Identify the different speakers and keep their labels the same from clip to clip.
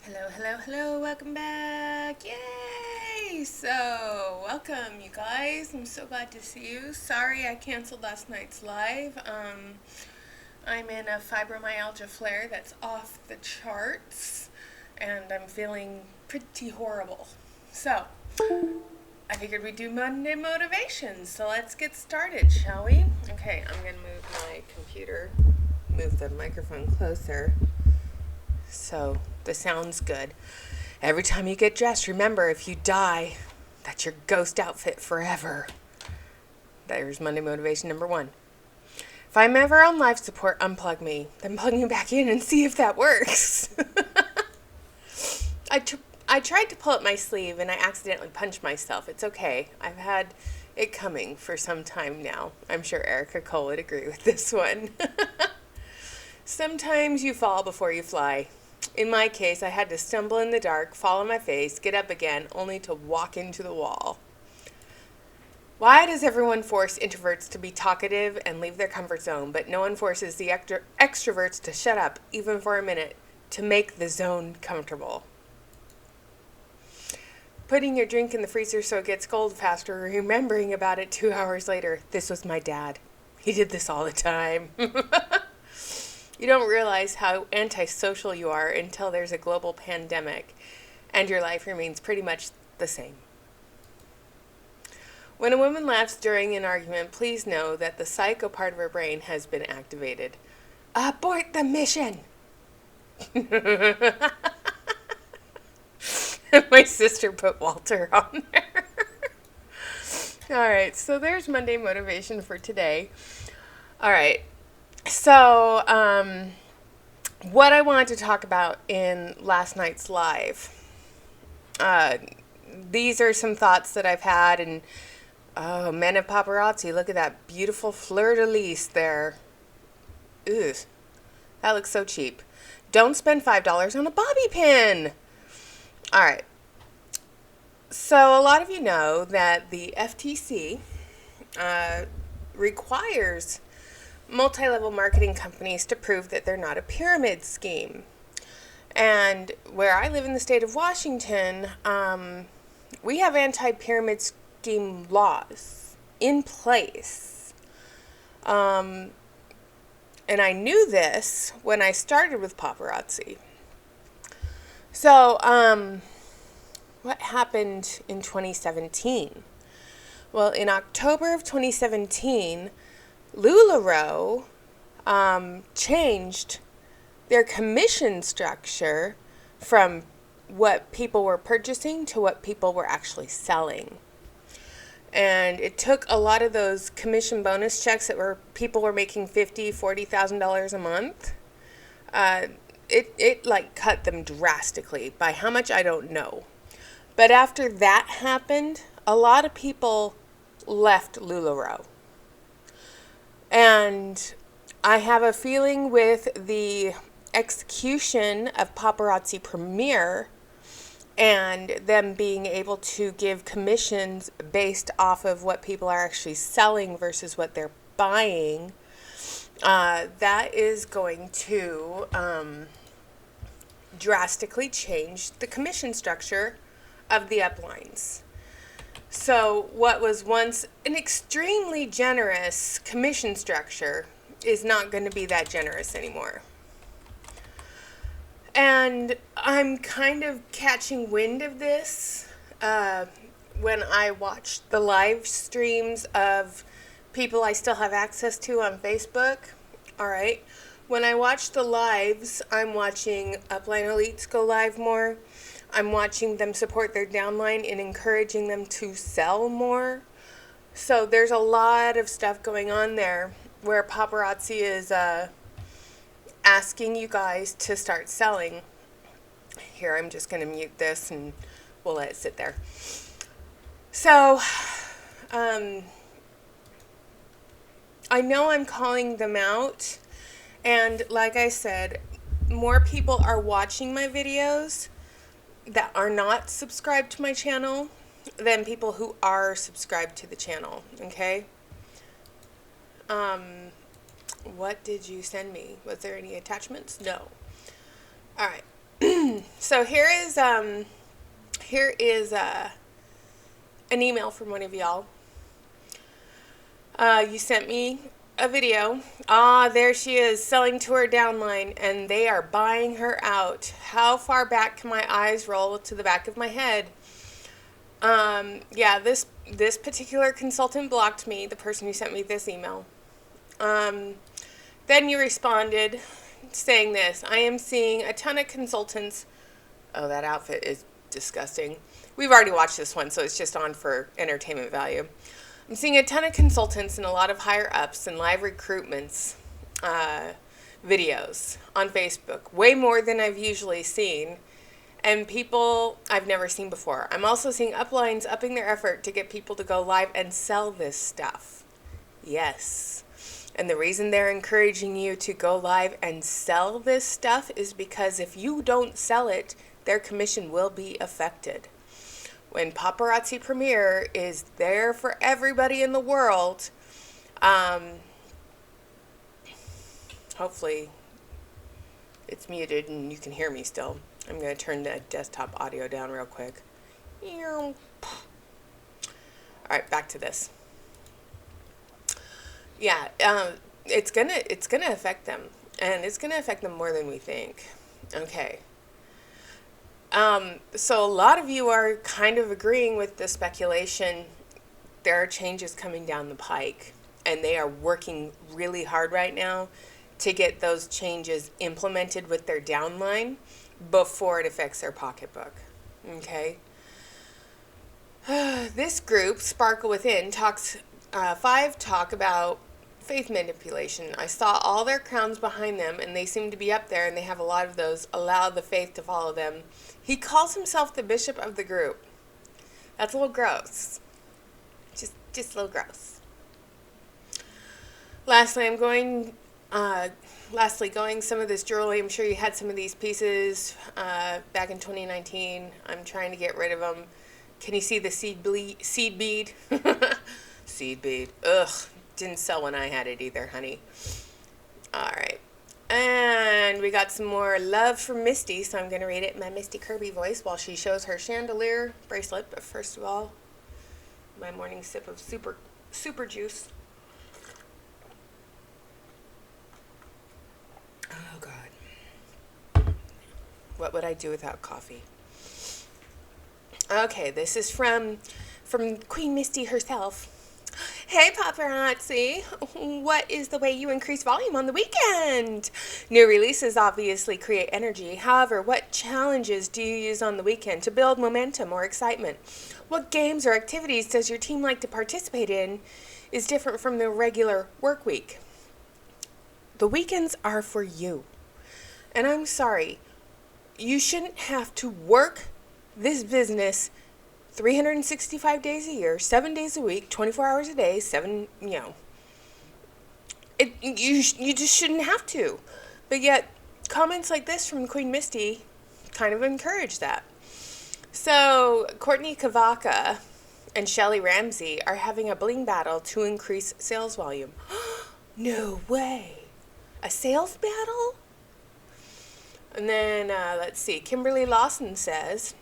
Speaker 1: Hello, hello, hello, welcome back. Yay! So, welcome, you guys. I'm so glad to see you. Sorry I canceled last night's live. I'm in a fibromyalgia flare that's off the charts, and I'm feeling pretty horrible. So, I figured we'd do Monday motivation. So, let's get started, shall we? Okay, I'm going to move my computer, move the microphone closer so the sound's good. Every time you get dressed, remember, if you die, that's your ghost outfit forever. There's Monday motivation number 1. If I'm ever on life support, unplug me. Then plug me back in and see if that works. I tried to pull up my sleeve and I accidentally punched myself. It's okay. I've had it coming for some time now. I'm sure Erica Cole would agree with this one. Sometimes you fall before you fly. In my case, I had to stumble in the dark, fall on my face, get up again, only to walk into the wall. Why does everyone force introverts to be talkative and leave their comfort zone, but no one forces the extroverts to shut up, even for a minute, to make the zone comfortable? Putting your drink in the freezer so it gets cold faster, remembering about it 2 hours later. This was my dad. He did this all the time. You don't realize how antisocial you are until there's a global pandemic and your life remains pretty much the same. When a woman laughs during an argument, please know that the psycho part of her brain has been activated. Abort the mission! My sister put Walter on there. Alright, so there's Monday motivation for today. Alright. So, what I wanted to talk about in last night's live, these are some thoughts that I've had, and oh, men of paparazzi, look at that beautiful fleur-de-lis there. Ugh, that looks so cheap. Don't spend $5 on a bobby pin. All right. So a lot of you know that the FTC requires multi-level marketing companies to prove that they're not a pyramid scheme. And where I live in the state of Washington, we have anti-pyramid scheme laws in place. And I knew this when I started with Paparazzi. So, what happened in 2017? Well, in October of 2017, LuLaRoe changed their commission structure from what people were purchasing to what people were actually selling. And it took a lot of those commission bonus checks that people were making $50,000, $40,000 a month. It like cut them drastically. By how much, I don't know. But after that happened, a lot of people left LuLaRoe. And I have a feeling with the execution of Paparazzi Premiere and them being able to give commissions based off of what people are actually selling versus what they're buying, that is going to drastically change the commission structure of the uplines. So what was once an extremely generous commission structure is not going to be that generous anymore. And I'm kind of catching wind of this when I watch the live streams of people I still have access to on Facebook. All right. When I watch the lives, I'm watching upline elites go live more. I'm watching them support their downline and encouraging them to sell more. So there's a lot of stuff going on there where Paparazzi is asking you guys to start selling. Here, I'm just going to mute this and we'll let it sit there. So, I know I'm calling them out. And like I said, more people are watching my videos that are not subscribed to my channel than people who are subscribed to the channel, okay? What did you send me? Was there any attachments? No. All right. So here is an email from one of y'all. You sent me a video. There she is selling to her downline, and they are buying her out. How far back can my eyes roll to the back of my head? Yeah, this particular consultant blocked me, the person who sent me this email. Then you responded saying this: I am seeing a ton of consultants. Oh, that outfit is disgusting. We've already watched this one, so it's just on for entertainment value. I'm seeing a ton of consultants and a lot of higher ups and live recruitments videos on Facebook, way more than I've usually seen, and people I've never seen before. I'm also seeing uplines upping their effort to get people to go live and sell this stuff. Yes. And the reason they're encouraging you to go live and sell this stuff is because if you don't sell it, their commission will be affected. When Paparazzi Premiere is there for everybody in the world, hopefully it's muted and you can hear me still. I'm going to turn the desktop audio down real quick. All right, back to this. Yeah, it's gonna affect them, and it's gonna affect them more than we think. Okay. So a lot of you are kind of agreeing with the speculation. There are changes coming down the pike, and they are working really hard right now to get those changes implemented with their downline before it affects their pocketbook. Okay. This group, Sparkle Within, talk about faith manipulation. I saw all their crowns behind them, and they seem to be up there, and they have a lot of those. Allow the faith to follow them. He calls himself the bishop of the group. That's a little gross. Just a little gross. Lastly, going some of this jewelry. I'm sure you had some of these pieces back in 2019. I'm trying to get rid of them. Can you see the seed bead? Seed bead. Ugh. Didn't sell when I had it either, honey. All right. And we got some more love from Misty, so I'm going to read it in my Misty Kirby voice while she shows her chandelier bracelet. But first of all, my morning sip of super juice. Oh, God. What would I do without coffee? Okay, this is from Queen Misty herself. Hey Paparazzi, what is the way you increase volume on the weekend? New releases obviously create energy. However, what challenges do you use on the weekend to build momentum or excitement? What games or activities does your team like to participate in is different from the regular work week? The weekends are for you. And I'm sorry, you shouldn't have to work this business 365 days a year, 7 days a week, 24 hours a day, you just shouldn't have to. But yet, comments like this from Queen Misty kind of encourage that. So, Courtney Kavaka and Shelly Ramsey are having a bling battle to increase sales volume. No way. A sales battle? And then, let's see, Kimberly Lawson says,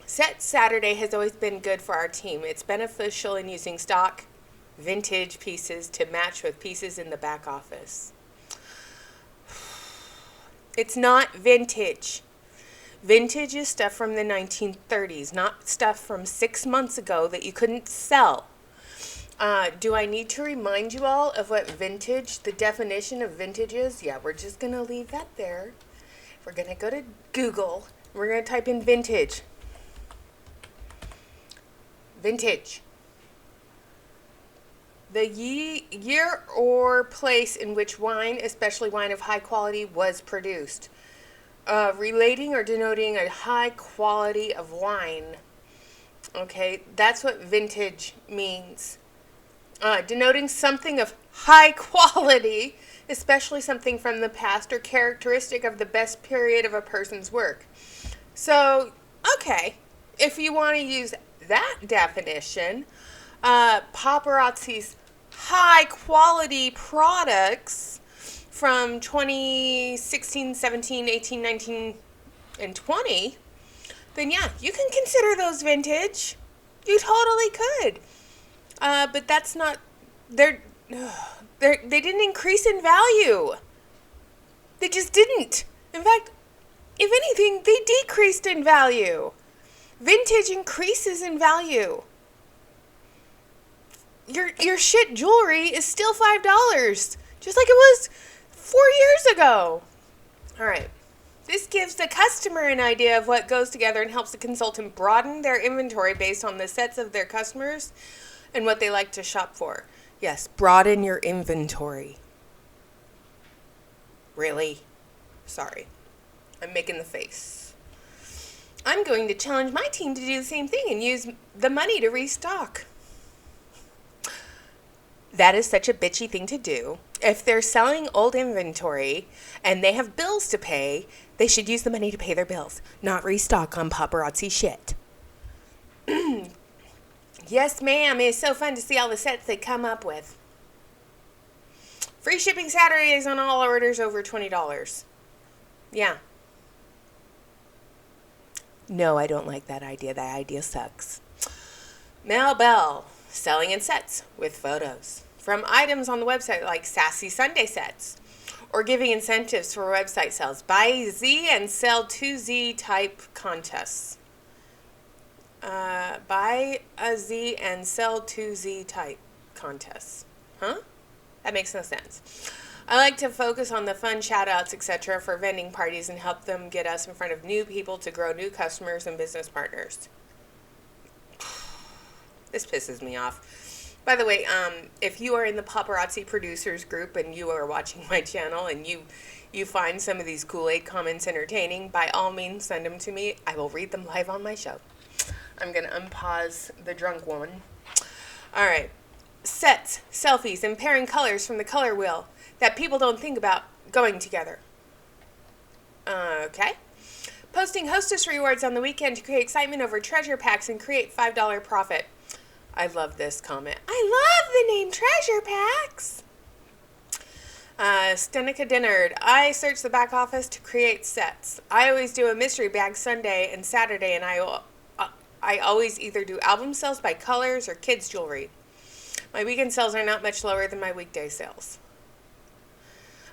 Speaker 1: Set Saturday has always been good for our team. It's beneficial in using stock, vintage pieces to match with pieces in the back office. It's not vintage. Vintage is stuff from the 1930s, not stuff from 6 months ago that you couldn't sell. Do I need to remind you all of what vintage, the definition of vintage is? Yeah, we're just going to leave that there. We're going to go to Google. We're going to type in vintage. Vintage. The year or place in which wine, especially wine of high quality, was produced. Relating or denoting a high quality of wine. Okay, that's what vintage means. Denoting something of high quality, especially something from the past or characteristic of the best period of a person's work. So, okay, if you want to use that definition, Paparazzi's high quality products from 2016, 17, 18, 19, and 20 then yeah, you can consider those vintage. You totally could. But that's not, they didn't increase in value. They just didn't. In fact, if anything, they decreased in value. Vintage increases in value. Your shit jewelry is still $5, just like it was 4 years ago. All right. This gives the customer an idea of what goes together and helps the consultant broaden their inventory based on the sets of their customers and what they like to shop for. Yes, broaden your inventory. Really? Sorry. I'm making the face. I'm going to challenge my team to do the same thing and use the money to restock. That is such a bitchy thing to do. If they're selling old inventory and they have bills to pay, they should use the money to pay their bills, not restock on paparazzi shit. Yes, ma'am. It's so fun to see all the sets they come up with. Free shipping Saturdays on all orders over $20. Yeah. No, I don't like that idea. That idea sucks. Mel Bell. Selling in sets with photos from items on the website like Sassy Sunday sets, or giving incentives for website sales. Buy Z and sell 2Z type contests. Buy a Z and sell 2Z type contests. Huh? That makes no sense. I like to focus on the fun shout-outs, etc. for vending parties and help them get us in front of new people to grow new customers and business partners. This pisses me off. By the way, if you are in the Paparazzi producers group and you are watching my channel and you find some of these Kool-Aid comments entertaining, by all means send them to me. I will read them live on my show. I'm going to unpause the drunk woman. All right. Sets, selfies, and pairing colors from the color wheel that people don't think about going together. Okay. Posting hostess rewards on the weekend to create excitement over treasure packs and create $5 profit. I love this comment. I love the name Treasure Packs. Stenica Dinnard. I search the back office to create sets. I always do a mystery bag Sunday and Saturday, and I always either do album sales by colors or kids jewelry. My weekend sales are not much lower than my weekday sales.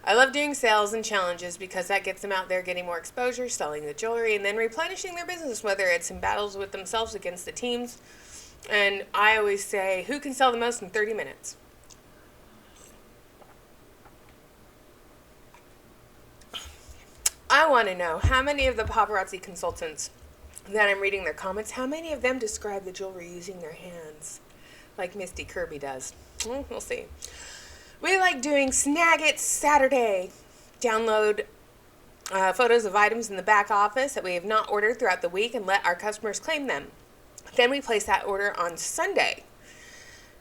Speaker 1: I love doing sales and challenges because that gets them out there getting more exposure, selling the jewelry, and then replenishing their business, whether it's in battles with themselves against the teams. And I always say, who can sell the most in 30 minutes? I want to know how many of the paparazzi consultants that I'm reading their comments, how many of them describe the jewelry using their hands, like Misty Kirby does. We'll see. We like doing Snag It Saturday. Download photos of items in the back office that we have not ordered throughout the week and let our customers claim them. Then we place that order on Sunday.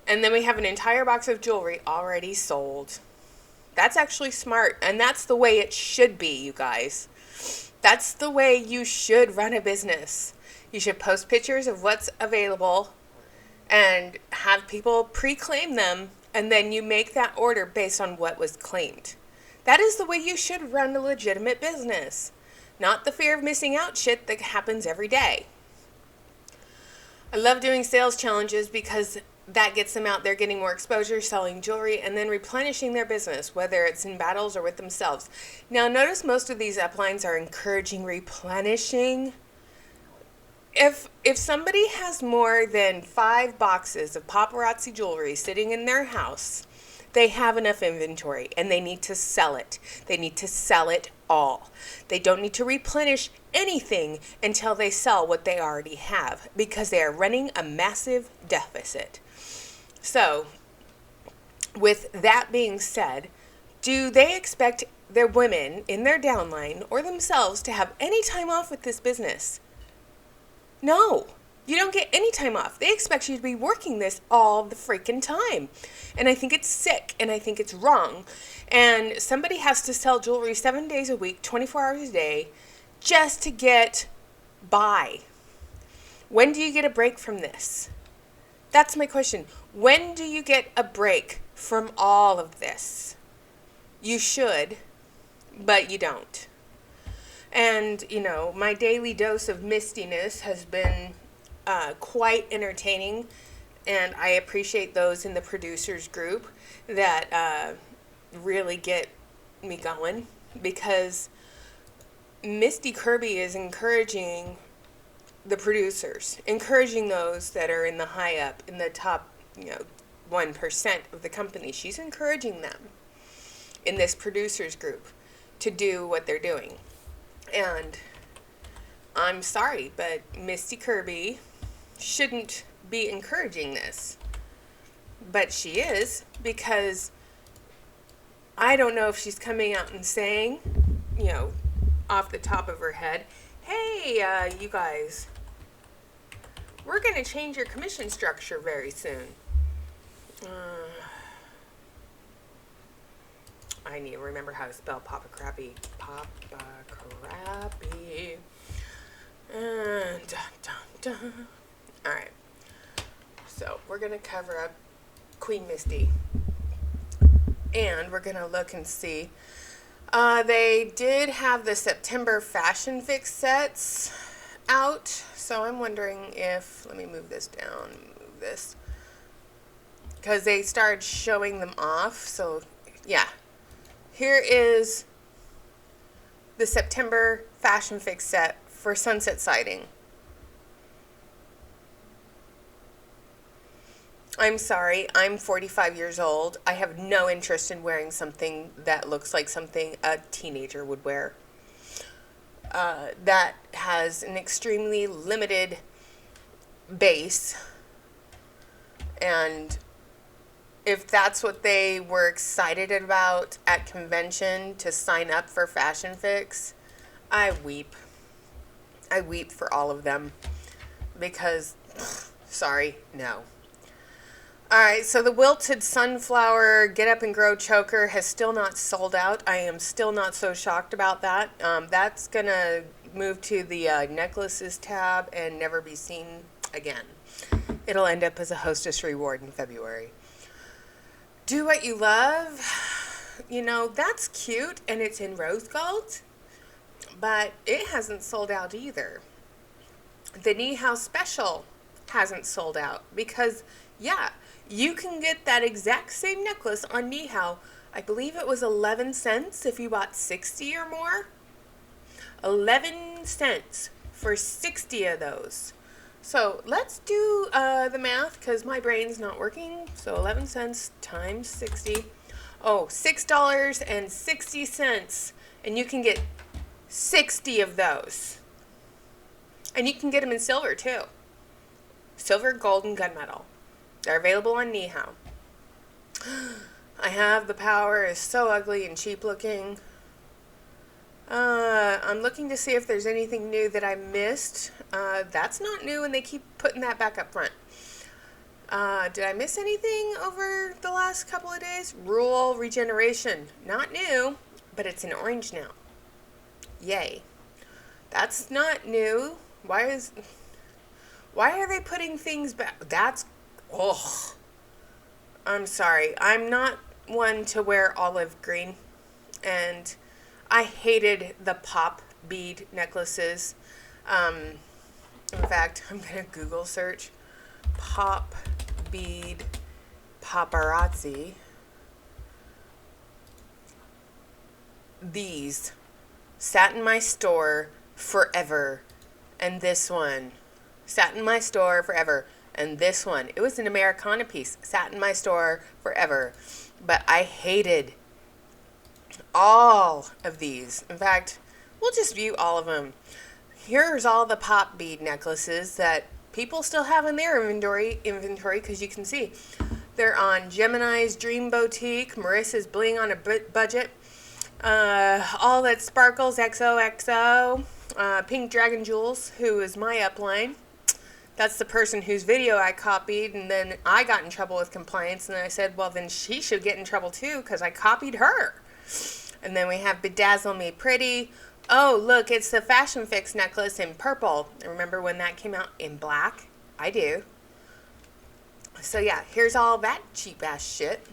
Speaker 1: And then we have an entire box of jewelry already sold. That's actually smart. And that's the way it should be, you guys. That's the way you should run a business. You should post pictures of what's available and have people pre-claim them. And then you make that order based on what was claimed. That is the way you should run a legitimate business. Not the fear of missing out shit that happens every day. I love doing sales challenges because that gets them out there getting more exposure, selling jewelry, and then replenishing their business, whether it's in battles or with themselves. Now, notice most of these uplines are encouraging replenishing. If somebody has more than 5 boxes of paparazzi jewelry sitting in their house, they have enough inventory and they need to sell it. They need to sell it all. They don't need to replenish anything until they sell what they already have because they are running a massive deficit. So, with that being said, do they expect their women in their downline or themselves to have any time off with this business? No. You don't get any time off. They expect you to be working this all the freaking time. And I think it's sick and I think it's wrong. And somebody has to sell jewelry 7 days a week, 24 hours a day, just to get by. When do you get a break from this? That's my question. When do you get a break from all of this? You should, but you don't. And, my daily dose of mistiness has been quite entertaining. And I appreciate those in the producers group that really get me going, because Misty Kirby is encouraging the producers, encouraging those that are in the high up, in the top, 1% of the company. She's encouraging them in this producers group to do what they're doing. And I'm sorry, but Misty Kirby shouldn't be encouraging this. But she is, because I don't know if she's coming out and saying, off the top of her head, hey, you guys, we're going to change your commission structure very soon. I need to remember how to spell Paparazzi. Paparazzi. Dun, dun, dun. Alright. So, we're going to cover up Queen Misty. And we're going to look and see. They did have the September Fashion Fix sets out. So, I'm wondering if... Let me move this down. Move this. Because they started showing them off. So, yeah. Here is the September Fashion Fix set for sunset siding. I'm sorry, I'm 45 years old. I have no interest in wearing something that looks like something a teenager would wear. That has an extremely limited base. And if that's what they were excited about at convention to sign up for Fashion Fix, I weep. I weep for all of them. Because, sorry, no. Alright, so the Wilted Sunflower Get Up and Grow Choker has still not sold out. I am still not so shocked about that. That's going to move to the necklaces tab and never be seen again. It'll end up as a hostess reward in February. Do What You Love. That's cute and it's in rose gold. But it hasn't sold out either. The Knee House Special hasn't sold out because, yeah, you can get that exact same necklace on Nihao. I believe it was 11 cents if you bought 60 or more. 11 cents for 60 of those. So let's do the math because my brain's not working. So 11 cents times 60. Oh, $6.60. And you can get 60 of those. And you can get them in silver too. Silver, gold, and gunmetal. They're available on Nihao. I Have the Power is so ugly and cheap looking. I'm looking to see if there's anything new that I missed. That's not new and they keep putting that back up front. Did I miss anything over the last couple of days? Rural Regeneration. Not new, but it's in orange now. Yay. That's not new. Why are they putting things back? I'm sorry. I'm not one to wear olive green. And I hated the pop bead necklaces. In fact, I'm going to Google search pop bead paparazzi. These sat in my store forever. And this one sat in my store forever. And this one, it was an Americana piece, sat in my store forever. But I hated all of these. In fact, we'll just view all of them. Here's all the pop bead necklaces that people still have in their inventory because you can see. They're on Gemini's Dream Boutique, Marissa's Bling on a Budget, All That Sparkles XOXO, Pink Dragon Jewels, who is my upline. That's the person whose video I copied, and then I got in trouble with compliance, and I said, well, then she should get in trouble too, because I copied her. And then we have Bedazzle Me Pretty. Oh, look, it's the Fashion Fix necklace in purple. Remember when that came out in black? I do. So yeah, here's all that cheap-ass shit.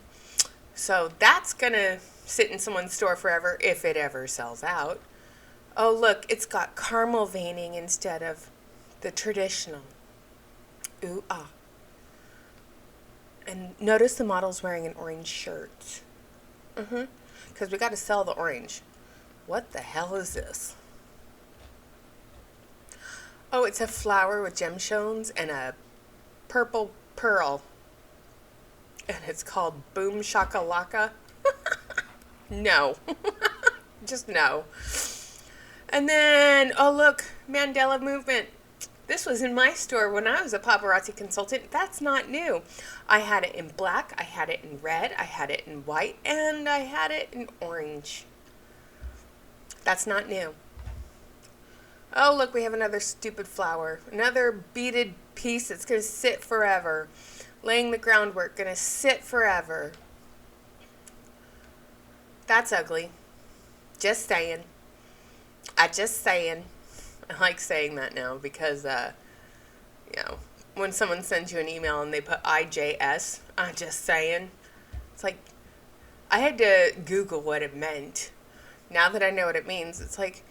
Speaker 1: So that's going to sit in someone's store forever if it ever sells out. Oh, look, it's got caramel veining instead of the traditional. Ooh, ah. And notice the model's wearing an orange shirt. Because we got to sell the orange. What the hell is this? Oh, it's a flower with gemstones and a purple pearl. And it's called Boom Shakalaka. No. Just no. And then, oh look, Mandela movement. This was in my store when I was a paparazzi consultant. That's not new. I had it in black, I had it in red, I had it in white, and I had it in orange. That's not new. Oh, look, we have another stupid flower. Another beaded piece that's going to sit forever. Laying the groundwork, going to sit forever. That's ugly. Just saying. Just saying. I like saying that now because, when someone sends you an email and they put IJS, I'm just saying. It's like, I had to Google what it meant. Now that I know what it means, it's like,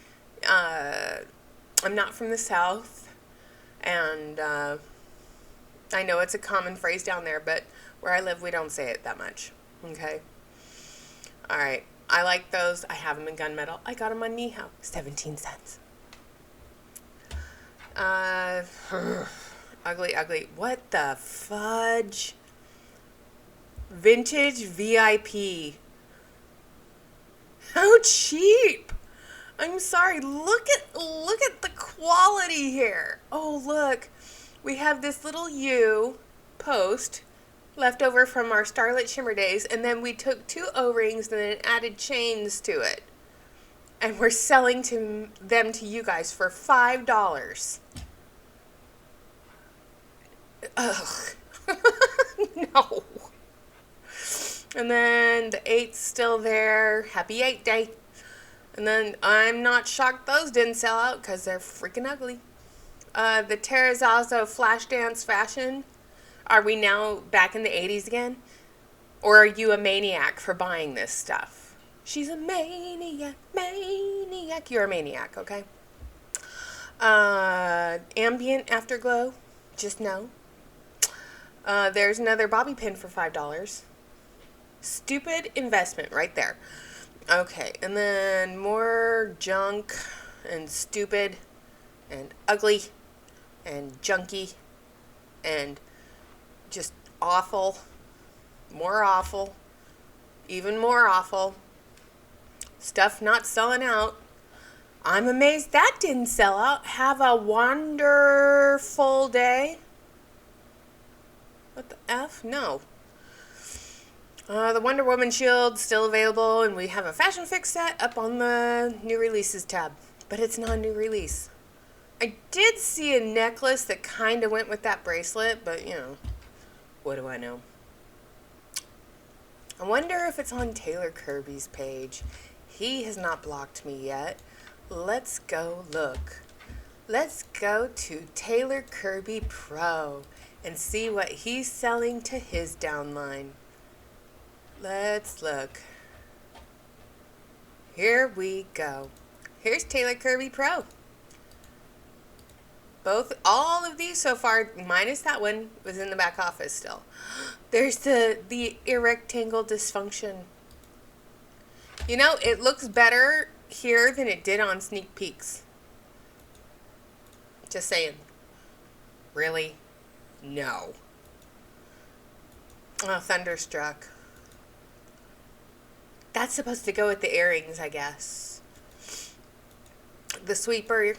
Speaker 1: I'm not from the South, and I know it's a common phrase down there, but where I live, we don't say it that much. Okay? All right. I like those. I have them in gunmetal. I got them on Niho. 17 cents. Ugly, ugly. What the fudge? Vintage VIP. How cheap! I'm sorry. Look at the quality here. Oh, look. We have this little U post left over from our Starlit Shimmer days, and then we took 2 O-rings and then added chains to it. And we're selling them to you guys for $5. Ugh. No. And then the 8's still there. Happy 8 day. And then I'm not shocked those didn't sell out because they're freaking ugly. The Terrazzo flash dance fashion. Are we now back in the 80s again? Or are you a maniac for buying this stuff? She's a maniac, maniac. You're a maniac, okay? Ambient afterglow. Just no. There's another bobby pin for $5. Stupid investment right there. Okay, and then more junk and stupid and ugly and junky and just awful. More awful. Even more awful. Stuff not selling out. I'm amazed that didn't sell out. Have a wonderful day. What the F? No. The Wonder Woman shield still available, and we have a Fashion Fix set up on the new releases tab. But it's not a new release. I did see a necklace that kind of went with that bracelet, but, what do I know? I wonder if it's on Taylor Kirby's page. He has not blocked me yet. Let's go look. Let's go to Taylor Kirby Pro and see what he's selling to his downline. Let's look. Here we go. Here's Taylor Kirby Pro. All of these so far, minus that one, was in the back office still. There's the erectangle dysfunction. It looks better here than it did on sneak peeks. Just saying. Really? No. Oh, Thunderstruck. That's supposed to go with the earrings, I guess. The sweeper.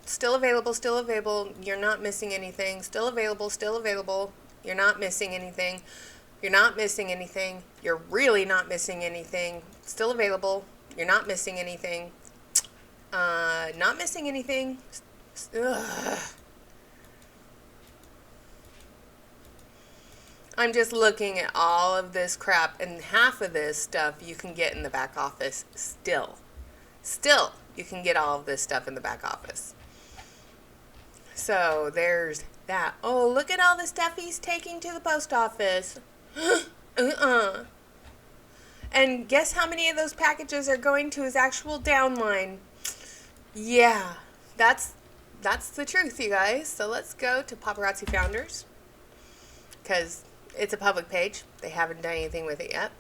Speaker 1: Still available. You're not missing anything. Still available. You're not missing anything. You're not missing anything. You're really not missing anything. Still available. You're not missing anything. Not missing anything. Ugh. I'm just looking at all of this crap, and half of this stuff you can get in the back office still. Still, you can get all of this stuff in the back office. So, there's that. Oh, look at all the stuff he's taking to the post office. And guess how many of those packages are going to his actual downline? Yeah, that's the truth, you guys. So let's go to Paparazzi Founders, because it's a public page. They haven't done anything with it yet.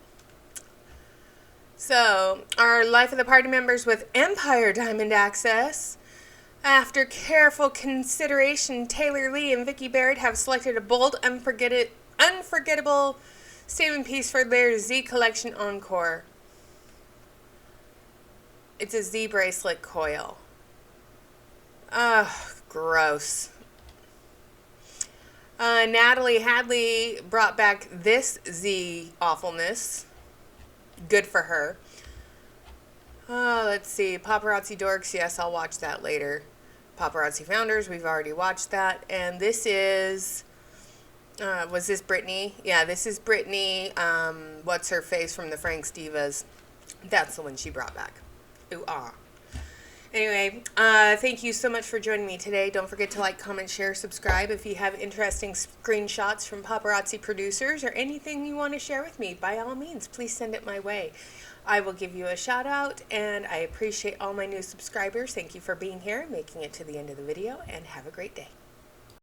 Speaker 1: So, our Life of the Party members with Empire Diamond access. After careful consideration, Taylor Lee and Vicki Barrett have selected a bold, unforgettable statement piece for their Z Collection Encore. It's a Z bracelet coil. Ugh, gross. Natalie Hadley brought back this Z awfulness. Good for her. Let's see. Paparazzi Dorks. Yes, I'll watch that later. Paparazzi Founders. We've already watched that. And this is... was this Brittany? Yeah, this is Brittany. What's her face from the Frank's Divas? That's the one she brought back. Ooh, ah. Anyway, thank you so much for joining me today. Don't forget to like, comment, share, subscribe. If you have interesting screenshots from paparazzi producers or anything you want to share with me, by all means, please send it my way. I will give you a shout out, and I appreciate all my new subscribers. Thank you for being here, making it to the end of the video, and have a great day.